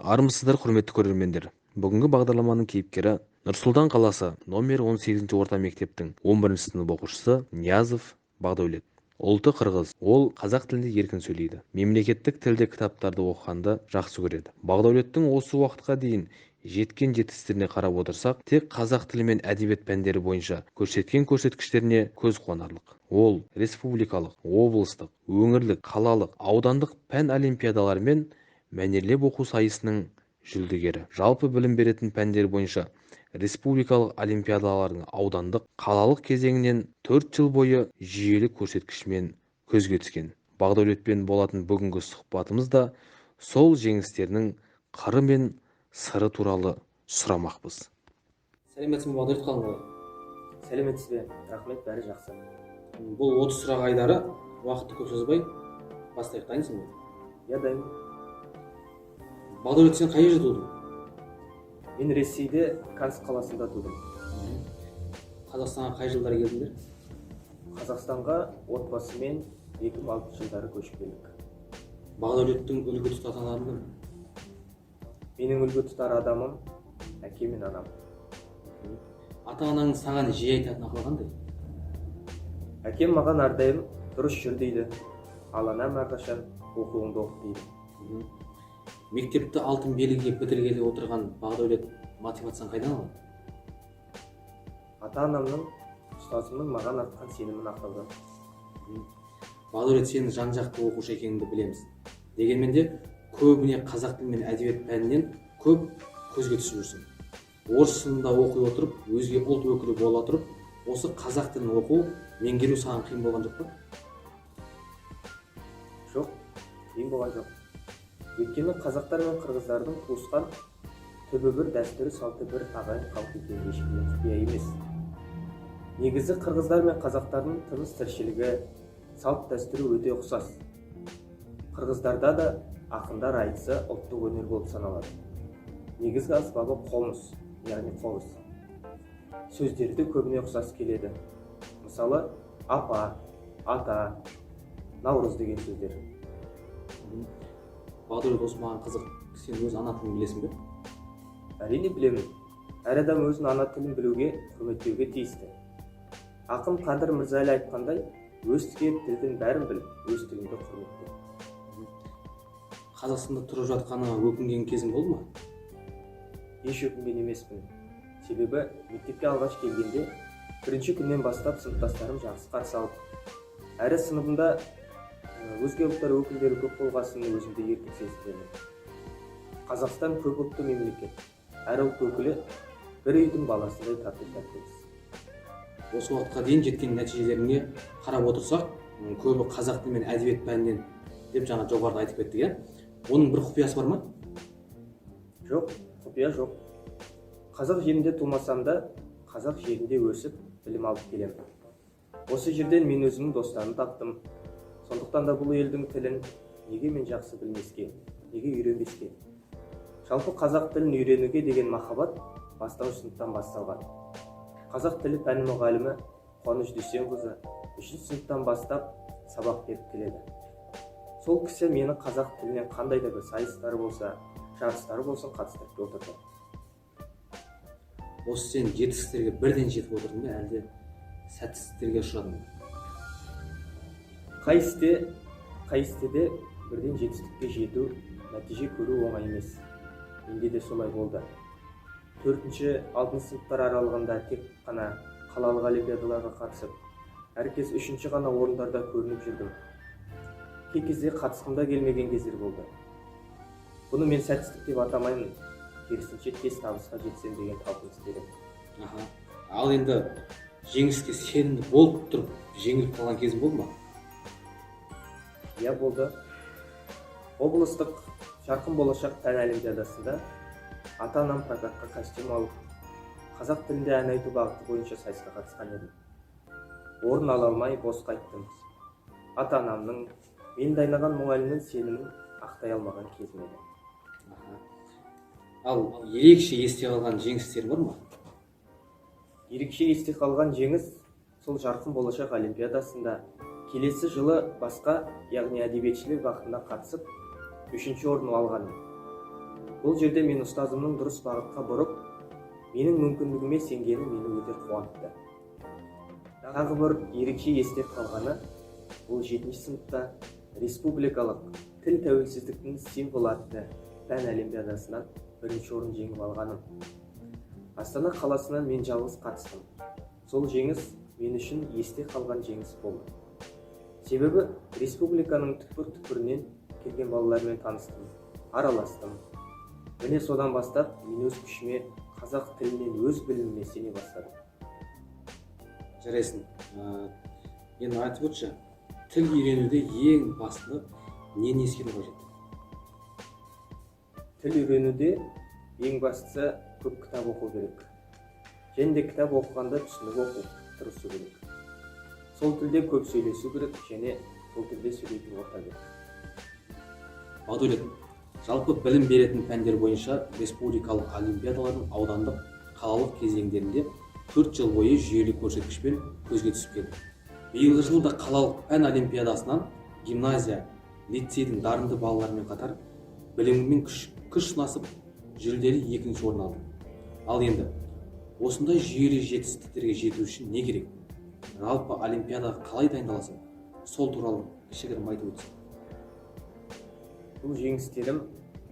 Армысыздар, құрметті көрермендер. Бүгінгі бағдарламаның кейіпкері Нұрсұлтан қаласы номер 18 орта мектептің 11 сынып оқушысы Ниязов Бақдәулет. Ұлты қырғыз. Ол қазақ тілінде еркін сөйлейді. Мемлекеттік тілде кітаптарды оқығанды жақсы көреді. Бақдәулеттің осы уақытқа дейін жеткен жетістіктеріне қарап отырсақ, тек қазақ тілі мен әдебиет пәндері бойынша көрсеткен көрсеткіштеріне көз қуанарлық. Ол республикалық, облыстық, өңірлік, қалалық, аудандық пән олимпиадалары мен мәнерлеп оқу сайысының жүлдегері. Жалпы білім беретін пәндер бойынша республикалық олимпиадалардың аудандық, қалалық кезеңінен 4 жыл бойы жүйелі көрсеткішімен көзге түскен. Бақдәулетпен болатын бүгінгі сұхбатымыз да сол жеңістерінің қыры мен сыры туралы сұрамақпыз. Сәлеметсің бе, Бақдәулет қалың? Сәлеметсіз бе? Рахмет, бәрі жақсы. Бұл 30 сұрақ айдары, уақытты көп созбай бастайық. Дайынсың ба? Я дайын. Бақдәулет, сен қай жерде тудың? Мен Ресейде Канск қаласында тудым. Қазақстанға қай жылдары келдіңдер? Қазақстанға отбасымен 2006 жылдары көшіп келдік. Бақдәулеттің үлгі тұтатын адамы? Менің үлгі тұтар адамым әке мен анам. Ата-анаң саған жиі айтатын ақылы қандай? Әкем маған әрдайым дұрыс жүр дейді, ал анам әрқашан оқуыңды оқы дейді. Мектепті алтын белгіге бітіргелі отырған Бақдәулет мотивацияны қайдан алады? Ата-анамның, ұстазымның маған артқан сенімін ақтаудан. Бақдәулет, сенің жан-жақты оқушы екеніңді білеміз. Дегенмен де көбіне қазақ тілі мен әдебиет пәнінен көп көзге түсіп жүрсің. Орыс тілінде оқи отырып, өзге ұлт өкілі бола тұрып, осы қазақ тілін оқу, меңгеру саған қиын болған жоқ па? Жоқ, қиын болған жоқ. Өйткені қазақтар мен қырғыздардың туысқан түбі бір, дәстүрі салты бір, ағайын халқы екеніне ешкімнен құпия емес. Негізі қырғыздар мен қазақтардың тыныс тіршілігі, салт дәстүрі өте ұқсас. Қырғыздарда да ақындар айтысы ұлттық өнер болып саналады. Негізгі аспабы қомыс, яғни қобыз. Сөздері де көбіне ұқсас келеді. Мысалы, апа, ата, наурыз деген сөздер. Бақдәулет, осы маған қызық. Сен өз ана тілін білесің бе? Әрине білемін. Әр адам өзінің ана тілін білуге, құрметтеуге тиісті. Ақын Қадыр Мырзали айтқандай, өз тілдің бәрін біл, өз тіліңді құрметте. Қазақстанда тұрып жатқаныңа өкінген кезің болды ма? Еш өкінген емеспін. Себебі мектепке алғаш келгенде бірінші күннен бастап сыныптастарым жақсы қарсы алды. Әрі сыныбымда өзге ұлттар өкілдері көп болғасының өзімді еркін сезінемін. Қазақстан көп ұлтты мемлекет. Әр ұлт өкілі бір үйдің баласындай тату-тәттіміз. Осы уақытқа дейін жеткен нәтижелеріңе қарап отырсақ, көбі қазақ тілі мен әдебиет пәнінен деп жаңа жоғарыда айтып кеттік, иә? Оның бір құпиясы бар ма? Жоқ, құпия жоқ. Қазақ жерінде тумасам да, қазақ жерінде өсіп, білім алып келемін. Осы жерден мен өзімнің достарын таптым. Сондықтан да бұл елдің тілін неге мен жақсы білмеске, неге үйренбеске? Жалпы қазақ тілін үйренуге деген махаббат бастауыш сыныптан басталған. Қазақ тілі пәні мұғалімі Қуаныш Дүйсенқызы 3-ші сыныптан бастап сабақ беріп келеді. Сол кісі мені қазақ тілінен қандай да бір сайыстары болса, жарыстары болсын қатыстырып отырды. Осы сен жетістіктерге бірден жетіп отырдың ба, әлде сәтсіздіктерге ұшырадың ба? Қай істеде бірден жетістікке жету, нәтиже көру оңай емес. Менде де солай болды. 4-6 сыныптар аралығында тек қана қалалық олимпиадаларға қатысып, әркез 3-ші ғана орындарда көрініп жүрдім. Кей кезде қатысқымда келмеген кездер болды. Бұны мен сәтсіздік деп атамаймын, керісінше тез табысқа жетсем деген талпыныс беремін. Ал енді жеңіске сенімді болып тұрып, жеңіліп қалған кезің болды ма? Я болды. Облыстық жарқын болашақ пән олимпиадасында ата-анам прокатқа костюм алып, қазақ тілінде ән айту бағыты бойынша сайысқа қатысқан едім. Орын ала алмай бос қайттым. Ата-анамның, мен дайындаған мұғалімнің сенімін ақтай алмаған кезім еді. Ал ерекше есте қалған жеңістер бар ма? Ерекше есте қалған жеңіс сол жарқын болашақ олимпиадасында келесі жылы басқа, яғни әдебиетшілер бағытына қатысып, 3-ші орын алғаным. бұл жерде мен ұстазымның дұрыс бағытқа бұрып, менің мүмкіндігіме сенгені мені өте қуантты. Тағы бір ерекше есте қалғаны, бұл 7-ші сыныпта республикалық тіл тәуелсіздіктің символы атты пән олимпиадасынан 1-ші орын жеңіп алғаным. Астана қаласынан мен жалғыз қатыстым. Сол жеңіс мен үшін есте қалған жеңіс болды. Себебі республиканың түкпір-түкпірінен келген балалармен таныстым, араластым. Міне содан бастап мен өз күшіме, қазақ тілінен өз біліміме сене бастадым. Жарайсың. Енді айтып өтші, тіл үйренуде ең басты нені ескеру қажет? Тіл үйренуде ең бастысы көп кітап оқу керек. Және де кітап оқығанда түсініп оқу, тырысу керек. Сол тілде көп сөйлесу керек, және сол тілде сөйлейтін орта керек. Бақдәулет, жалпы білім беретін пәндер бойынша республикалық олимпиадалардың аудандық, қалалық кезеңдерінде 4 жыл бойы жүйелі көрсеткішпен көзге түсіп келді. Биылғы жылда қалалық пән олимпиадасынан гимназия, лицейдің дарынды балаларымен қатар білімімен күш сынасып жүлделі 2-ші орын алды. Ал енді осындай жүйелі жетістіктерге жету үшін не керек? Жалпы олимпиадаға қалай дайындаласың? Сол туралы кішігірім айтып өтсең. Бұл жеңістерім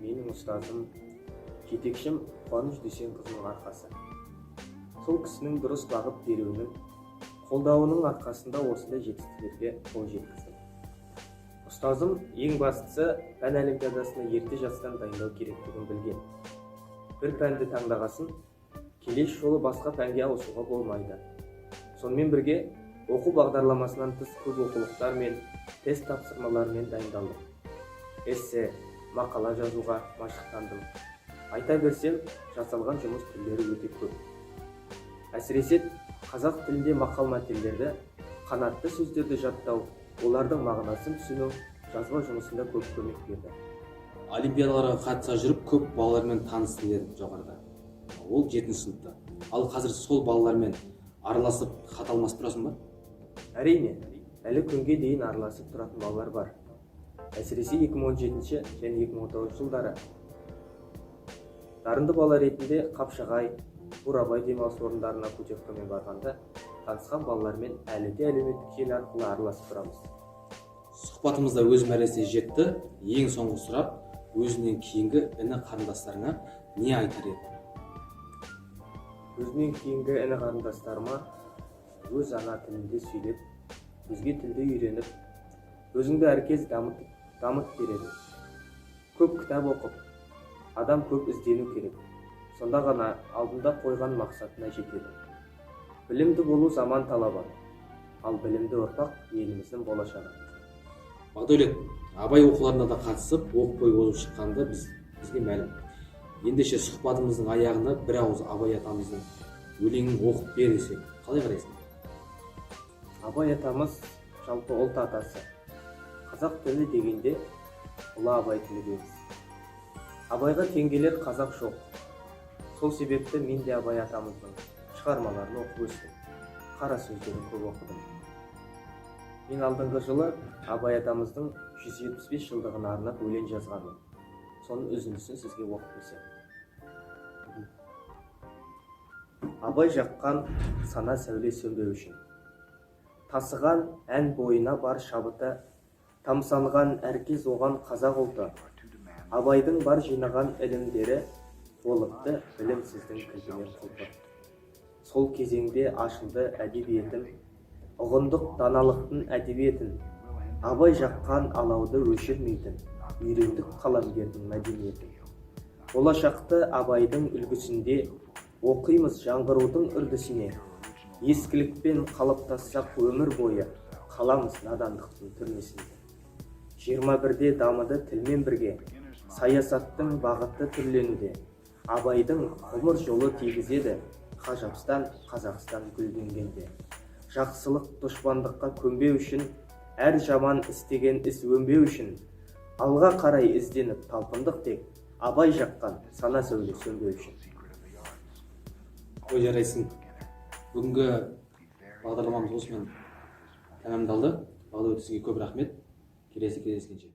менің ұстазым, жетекшім Қуаныш Дүйсенқызының арқасы. Сол кісінің дұрыс бағыт беруінің, қолдауының арқасында осындай жетістіктерге қол жеткіздім. Ұстазым ең бастысы пән олимпиадасына ерте жастан дайындау керектігін білген. Бір пәнді таңдағасын, келесі жолы басқа пәнге ауысуға болмайды. Сонымен бірге оқу бағдарламасынан тыс көп оқулықтар мен тест тапсырмаларымен дайындалдым. Эссе, мақала жазуға машықтандым. Айта берсем, жасалған жұмыс түрлері өте көп. Әсіресе қазақ тілінде мақал-мәтелдерді, қанатты сөздерді жаттау, олардың мағынасын түсіну жазба жұмысында көп көмек берді. Олимпиадаларға қатыса жүріп, көп балалармен таныстым дедім жоғарыда. Ол 7-ші сыныпта. Ал қазір сол балалармен араласып, хат алмасып тұрасың ба? Әрине, әлі күнге дейін араласып тұратын балалар бар. Әсіресе 2017 және 2019 жылдары. Дарынды бала ретінде Қапшағай, Бурабай демалыс орындарына путевкамен барғанда танысқан балалармен әлі де әлеуметтік желі арқылы араласып тұрамыз. Сұхбатымызда өз мәресіне жетті. Ең соңғы сұрақ, өзінен кейінгі іні қарындастарына не айтар еді? Өзінен кейінгі іні қарындастарыма өз ана тілінде сөйлеп, өзге тілді үйреніп, өзіңді әркез дамыт береді. Көп кітап оқып, адам көп іздену керек. Сонда ғана алдында қойған мақсатына жетеді. Білімді болу заман талабы, ал білімді ұрпақ еліміздің болашағы. Бақдәулет, абай оқуларына да қатысып, оқ бойы озып шыққанды бізге мәлім. Ендеше сұхбатымыздың аяғында бір ауыз Абай атамыздың өлеңін оқып бер десек, қалай қарайсың? Абай атамыз жалпы ұлт атасы. Қазақ тілі дегенде ұлы Абай тілі дейміз. Абайға теңгелер қазақ жоқ. Сол себепті мен де Абай атамыздың шығармаларын оқып өстім. Қара сөздерін көп оқыдым. Мен алдыңғы жылы Абай атамыздың 175 жылдығына арнап өлең жазғанмын. Соның үзіндісін сізге оқып берсем. Абай жаққан сана сәуле сөнбеу үшін. Тасыған ән бойына бар шабыты, тамсанған әркез оған қазақ ұлты. Абайдың бар жинаған ілімдері, болыпты білім сіздің кілтінен құлпы. Сол кезеңде ашылды әдебиетім, ұғындық даналықтың әдебиетін. Абай жаққан алауды өшірмейтін, үйрендік қаламгердің мәдениетін. Болашақты Абайдың үлгісінде, оқимыз жаңғырудың үрдісіне. Ескілікпен қалыптассақ өмір бойы, қаламыз надандықтың түрмесінде. 21-де дамыды тілмен бірге, саясаттың бағыты түрленуде. Абайдың ғұмыр жолы тигізеді, Қажапстан, Қазақстан гүлденгенде. Жақсылық дұшпандыққа көнбеу үшін, әр жаман істеген іс өнбеу үшін, алға қарай ізденіп талпындық тек, Абай жаққан сана сәуле сөнбеу үшін. Ой, жарайсың. Бүгінгі бағдарламамыз осымен тәмамдалды. Бағдәулет, сізге көп рахмет. Келесі кездескенше.